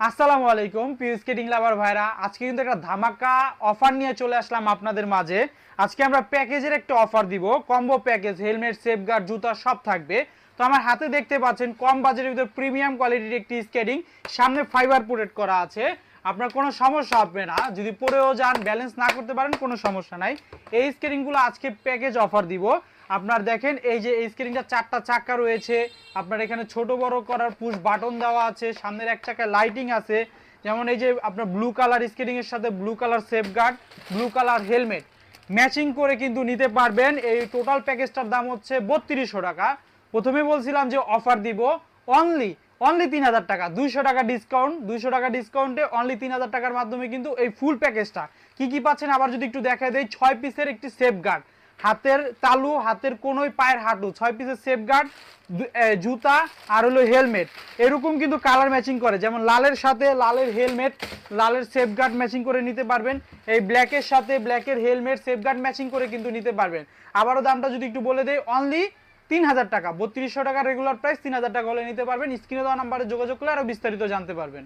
আসসালামু আলাইকুম প্রিয় স্কেটিং লাভার ভাইরা, আজকে কিন্তু একটা ধামাকা অফার নিয়ে চলে আসলাম আপনাদের মাঝে। আজকে আমরা প্যাকেজের একটা অফার দিব, কম্বো প্যাকেজ, হেলমেট, সেফগার্ড, জুতা সব থাকবে। তো আমার হাতে দেখতে পাচ্ছেন কম বাজেটের ভিতরে প্রিমিয়াম কোয়ালিটির একটি স্কেটিং, সামনে ফাইবার প্রোটেক্ট করা আছে। আপনার কোনো সমস্যা হবে না, যদি পরেও যান ব্যালেন্স না করতে পারেন কোনো সমস্যা নাই। এই স্কেটিংগুলো আজকে প্যাকেজ অফার দিব। আপনার দেখেন এই যে এই স্কেটিংটা 4টা চাকা রয়েছে, আপনার এখানে ছোট বড় করার পুশ বাটন দেওয়া আছে, সামনের এক চাকায় লাইটিং আছে। যেমন এই যে আপনার ব্লু কালার স্কেটিং এর সাথে blue colour safeguard, blue colour helmet matching করে কিন্তু নিতে পারবেন। এই টোটাল প্যাকেজটার দাম হচ্ছে 3200 টাকা। প্রথমে বলছিলাম যে অফার দিব অনলি অনলি 3000 টাকা, 200 টাকা ডিসকাউন্ট, 200 টাকা ডিসকাউন্টে অনলি 3000 টাকার মাধ্যমে কিন্তু এই ফুল প্যাকেজটা কি কি পাচ্ছেন আবার যদি একটু দেখায় দেই। 6 পিসের একটি সেফগার্ড, হাতের তালু, হাতের কোনোই, পায়ের হাঁটু, 6 পিসের সেফগার্ড, জুতা আর হলো হেলমেট। এরকম কিন্তু কালার ম্যাচিং করে, যেমন লালের সাথে লালের হেলমেট, লালের সেফগার্ড ম্যাচিং করে নিতে পারবেন। এই ব্ল্যাকের সাথে ব্ল্যাকের হেলমেট সেফগার্ড ম্যাচিং করে কিন্তু নিতে পারবেন। আবারও দামটা যদি একটু বলে দেই, অনলি 3000 টাকা, 3200 টাকা রেগুলার প্রাইস, 3000 টাকা হলে নিতে পারবেন। স্ক্রিনে দেওয়া নাম্বারে যোগাযোগ করে আরো বিস্তারিত জানতে পারবেন।